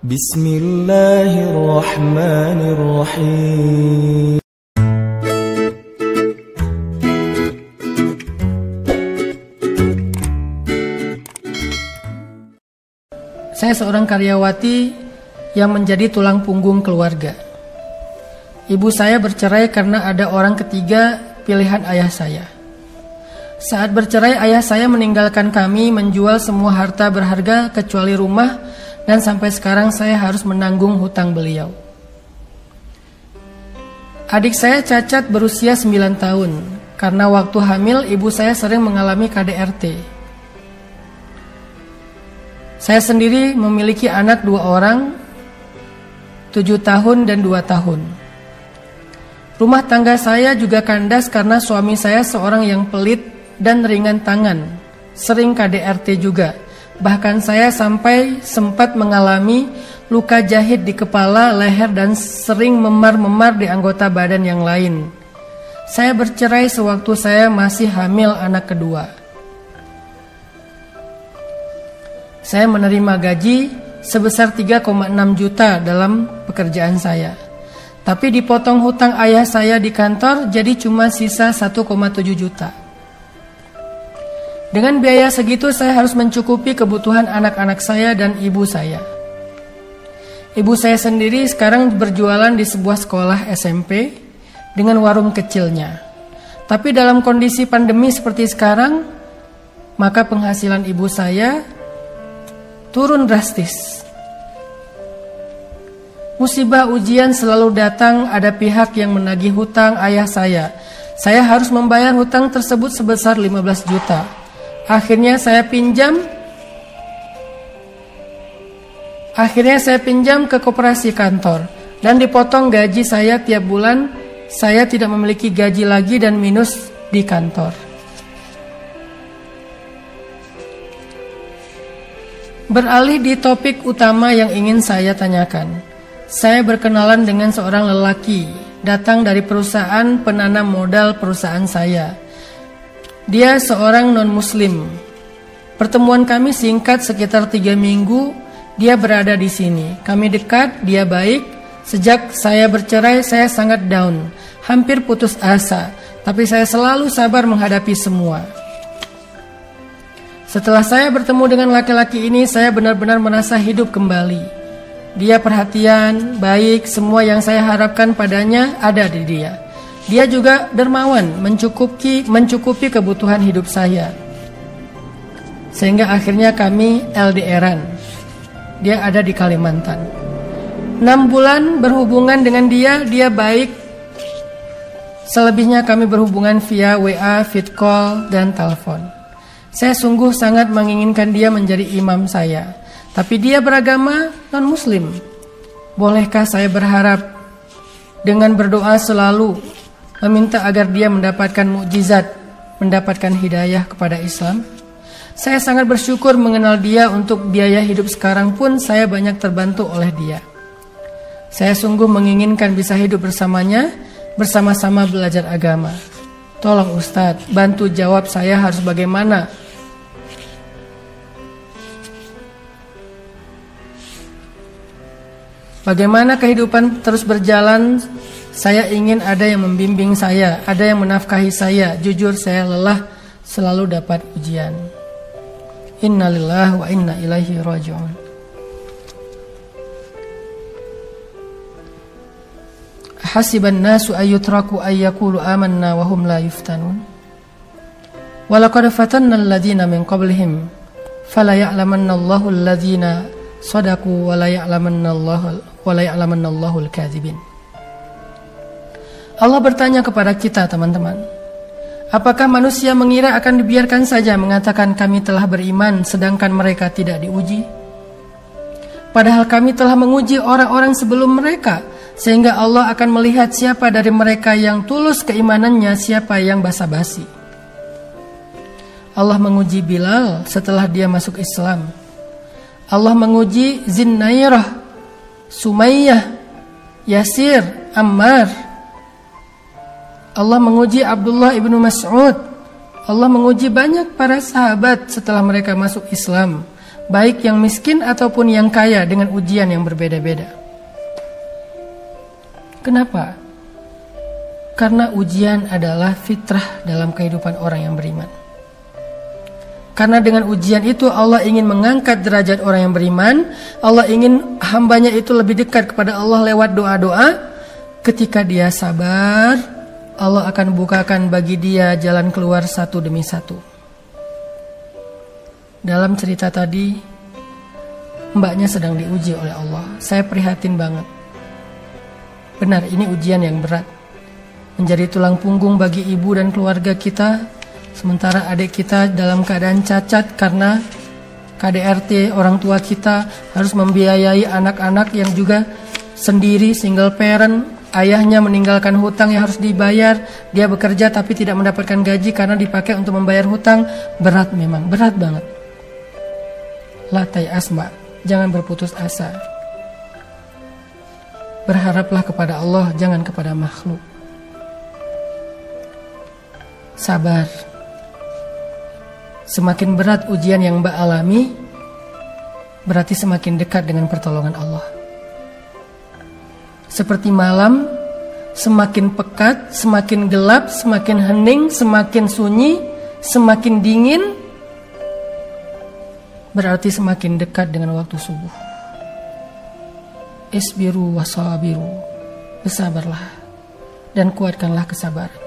Bismillahirrahmanirrahim. Saya seorang karyawati yang menjadi tulang punggung keluarga. Ibu saya bercerai karena ada orang ketiga pilihan ayah saya. Saat bercerai, ayah saya meninggalkan kami, menjual semua harta berharga kecuali rumah, dan sampai sekarang saya harus menanggung hutang beliau. Adik saya cacat berusia 9 tahun. Karena waktu hamil, ibu saya sering mengalami KDRT. Saya sendiri memiliki anak 2 orang, 7 tahun dan 2 tahun. Rumah tangga saya juga kandas karena suami saya seorang yang pelit dan ringan tangan, sering KDRT juga. Bahkan saya sampai sempat mengalami luka jahit di kepala, leher, dan sering memar-memar di anggota badan yang lain. Saya bercerai sewaktu saya masih hamil anak kedua. Saya menerima gaji sebesar 3,6 juta dalam pekerjaan saya. Tapi dipotong hutang ayah saya di kantor, jadi cuma sisa 1,7 juta. Dengan biaya segitu saya harus mencukupi kebutuhan anak-anak saya dan ibu saya. Ibu saya sendiri sekarang berjualan di sebuah sekolah SMP dengan warung kecilnya. Tapi dalam kondisi pandemi seperti sekarang, maka penghasilan ibu saya turun drastis. Musibah ujian selalu datang, ada pihak yang menagih hutang ayah saya. Saya harus membayar hutang tersebut sebesar 15 juta. Akhirnya saya pinjam ke koperasi kantor dan dipotong gaji saya tiap bulan. Saya tidak memiliki gaji lagi dan minus di kantor. Beralih di topik utama yang ingin saya tanyakan. Saya berkenalan dengan seorang lelaki datang dari perusahaan penanam modal perusahaan saya. Dia seorang non-muslim. Pertemuan kami singkat sekitar 3 minggu. Dia berada di sini. Kami dekat, dia baik. Sejak saya bercerai, saya sangat down, hampir putus asa. Tapi saya selalu sabar menghadapi semua. Setelah saya bertemu dengan laki-laki ini, saya benar-benar merasa hidup kembali. Dia perhatian, baik, semua yang saya harapkan padanya ada di dia. Dia juga dermawan, mencukupi kebutuhan hidup saya. Sehingga akhirnya kami LDRan. Dia ada di Kalimantan. 6 bulan berhubungan dengan dia baik. Selebihnya kami berhubungan via WA, vid call, dan telepon. Saya sungguh sangat menginginkan dia menjadi imam saya. Tapi dia beragama non-muslim. Bolehkah saya berharap dengan berdoa selalu meminta agar dia mendapatkan mukjizat, mendapatkan hidayah kepada Islam? Saya sangat bersyukur mengenal dia. Untuk biaya hidup sekarang pun saya banyak terbantu oleh dia. Saya sungguh menginginkan bisa hidup bersamanya, bersama-sama belajar agama. Tolong Ustadz, bantu jawab saya harus bagaimana. Bagaimana kehidupan terus berjalan? Saya ingin ada yang membimbing saya, ada yang menafkahi saya. Jujur saya lelah selalu dapat ujian. Innalillahi wa inna ilaihi raji'un. Hasiban nasu ayyutraku ayyakulu amanna wa hum la yuftanun. Walaqad fatanna alladhina min qablihim fala ya'lamanna Allahu alladhina sadaqu wa la ya'lamanna Allahu al-kadzibin. Allah bertanya kepada kita, teman-teman, apakah manusia mengira akan dibiarkan saja mengatakan kami telah beriman sedangkan mereka tidak diuji? Padahal kami telah menguji orang-orang sebelum mereka, sehingga Allah akan melihat siapa dari mereka yang tulus keimanannya, siapa yang basa-basi. Allah menguji Bilal setelah dia masuk Islam. Allah menguji Zinnairah, Sumayyah, Yasir, Ammar. Allah menguji Abdullah ibnu Mas'ud. Allah menguji banyak para sahabat setelah mereka masuk Islam. baik yang miskin ataupun yang kaya, dengan ujian yang berbeda-beda. Kenapa? Karena ujian adalah fitrah dalam kehidupan orang yang beriman. Karena dengan ujian itu Allah ingin mengangkat derajat orang yang beriman. Allah ingin hambanya itu lebih dekat kepada Allah lewat doa-doa. Ketika dia sabar, Allah akan bukakan bagi dia jalan keluar satu demi satu. Dalam cerita tadi, mbaknya sedang diuji oleh Allah. Saya prihatin banget. Benar, ini ujian yang berat. Menjadi tulang punggung bagi ibu dan keluarga kita, sementara adik kita dalam keadaan cacat karena KDRT orang tua kita harus membiayai anak-anak yang juga sendiri, single parent. Ayahnya meninggalkan hutang yang harus dibayar. Dia bekerja tapi tidak mendapatkan gaji karena dipakai untuk membayar hutang. Berat memang, berat banget. Latai asma, jangan berputus asa. Berharaplah kepada Allah, jangan kepada makhluk. Sabar. Semakin berat ujian yang Mbak alami, berarti semakin dekat dengan pertolongan Allah. Seperti malam, semakin pekat, semakin gelap, semakin hening, semakin sunyi, semakin dingin, berarti semakin dekat dengan waktu subuh. Isbiru wasabiru, bersabarlah dan kuatkanlah kesabaran.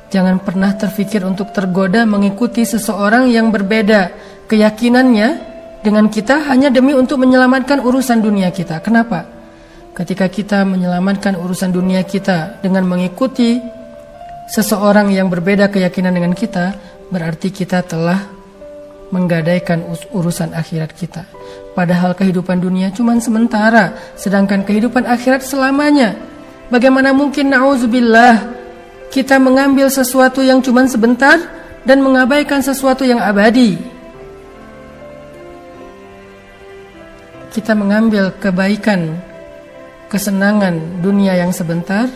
Jangan pernah terfikir untuk tergoda mengikuti seseorang yang berbeda keyakinannya dengan kita hanya demi untuk menyelamatkan urusan dunia kita. Kenapa? Ketika kita menyelamatkan urusan dunia kita dengan mengikuti seseorang yang berbeda keyakinan dengan kita, berarti kita telah menggadaikan urusan akhirat kita. Padahal kehidupan dunia cuma sementara, sedangkan kehidupan akhirat selamanya. Bagaimana mungkin, na'udzubillah, kita mengambil sesuatu yang cuma sebentar dan mengabaikan sesuatu yang abadi. Kita mengambil kebaikan, kesenangan dunia yang sebentar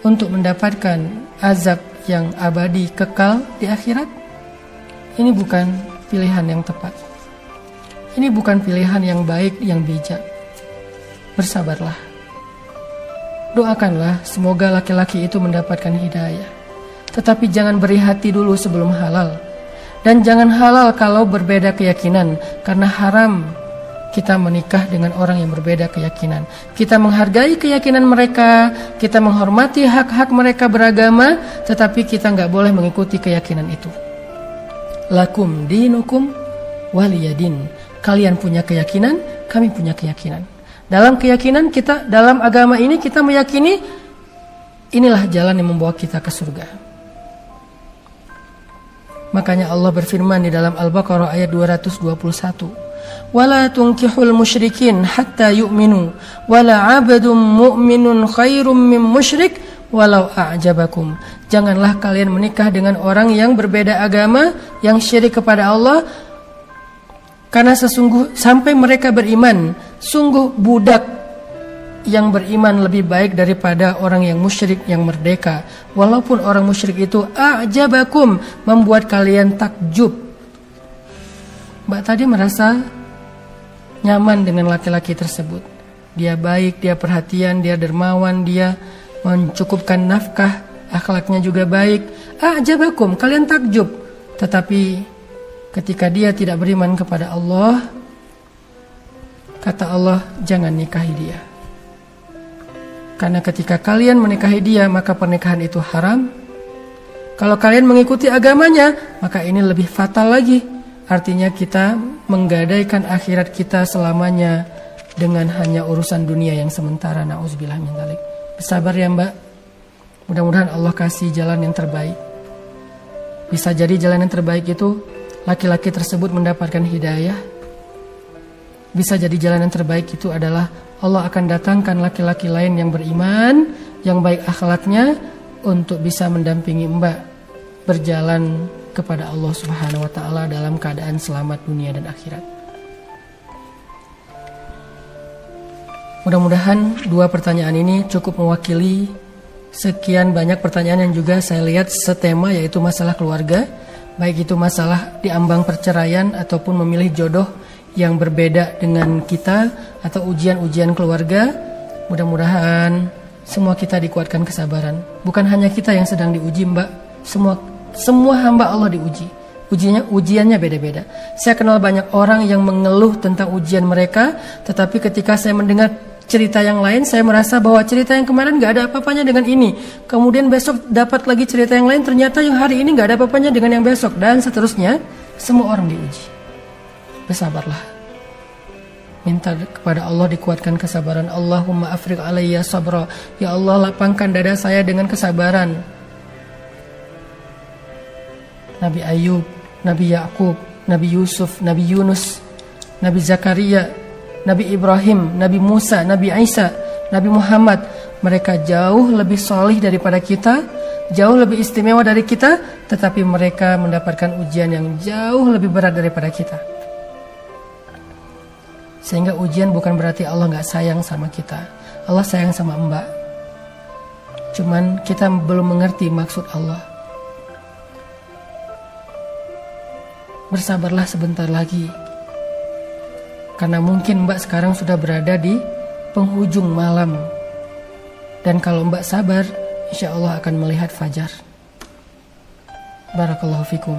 untuk mendapatkan azab yang abadi kekal di akhirat. Ini bukan pilihan yang tepat. Ini bukan pilihan yang baik, yang bijak. Bersabarlah. Doakanlah semoga laki-laki itu mendapatkan hidayah. Tetapi jangan beri hati dulu sebelum halal. Dan jangan halal kalau berbeda keyakinan, karena haram kita menikah dengan orang yang berbeda keyakinan. Kita menghargai keyakinan mereka, kita menghormati hak-hak mereka beragama, tetapi kita nggak boleh mengikuti keyakinan itu. Lakum dinukum waliyadin. Kalian punya keyakinan, kami punya keyakinan. Dalam keyakinan kita, dalam agama ini kita meyakini inilah jalan yang membawa kita ke surga. Makanya Allah berfirman di dalam Al-Baqarah ayat 221. Wala tunkihul musyrikin hatta yu'minu wala 'abdun mu'minun khairum min musyrik walau a'jabakum. Janganlah kalian menikah dengan orang yang berbeda agama, yang syirik kepada Allah, karena sampai mereka beriman. Sungguh budak yang beriman lebih baik daripada orang yang musyrik yang merdeka. Walaupun orang musyrik itu a'jabakum, membuat kalian takjub. Mbak tadi merasa nyaman dengan laki-laki tersebut. Dia baik, dia perhatian, dia dermawan, dia mencukupkan nafkah, akhlaknya juga baik. A'jabakum, kalian takjub. Tetapi ketika dia tidak beriman kepada Allah, kata Allah, jangan nikahi dia. Karena ketika kalian menikahi dia, maka pernikahan itu haram. Kalau kalian mengikuti agamanya, maka ini lebih fatal lagi. Artinya kita menggadaikan akhirat kita selamanya dengan hanya urusan dunia yang sementara. Na'udzubillah min dzalik. Bersabar ya Mbak. Mudah-mudahan Allah kasih jalan yang terbaik. Bisa jadi jalan yang terbaik itu laki-laki tersebut mendapatkan hidayah. Bisa jadi jalan yang terbaik itu adalah Allah akan datangkan laki-laki lain yang beriman, yang baik akhlaknya, untuk bisa mendampingi Mbak berjalan kepada Allah Subhanahu wa taala dalam keadaan selamat dunia dan akhirat. Mudah-mudahan dua pertanyaan ini cukup mewakili sekian banyak pertanyaan yang juga saya lihat setema, yaitu masalah keluarga, baik itu masalah diambang perceraian ataupun memilih jodoh yang berbeda dengan kita atau ujian-ujian keluarga. Mudah-mudahan semua kita dikuatkan kesabaran. Bukan hanya kita yang sedang diuji, Mbak. Semua hamba Allah diuji. Ujiannya beda-beda. Saya kenal banyak orang yang mengeluh tentang ujian mereka, tetapi ketika saya mendengar cerita yang lain, saya merasa bahwa cerita yang kemarin gak ada apa-apanya dengan ini. Kemudian besok dapat lagi cerita yang lain, ternyata yang hari ini gak ada apa-apanya dengan yang besok, dan seterusnya. Semua orang diuji. Bersabarlah. Minta kepada Allah dikuatkan kesabaran. Allahumma afriq alayya sabra. Ya Allah, lapangkan dada saya dengan kesabaran. Nabi Ayub, Nabi Yakub, Nabi Yusuf, Nabi Yunus, Nabi Zakaria, Nabi Ibrahim, Nabi Musa, Nabi Isa, Nabi Muhammad. Mereka jauh lebih solih daripada kita, jauh lebih istimewa dari kita, tetapi mereka mendapatkan ujian yang jauh lebih berat daripada kita. Sehingga ujian bukan berarti Allah gak sayang sama kita. Allah sayang sama Mbak. Cuman kita belum mengerti maksud Allah. Bersabarlah sebentar lagi. Karena mungkin Mbak sekarang sudah berada di penghujung malam. Dan kalau Mbak sabar, insya Allah akan melihat fajar. Barakallahu fikum.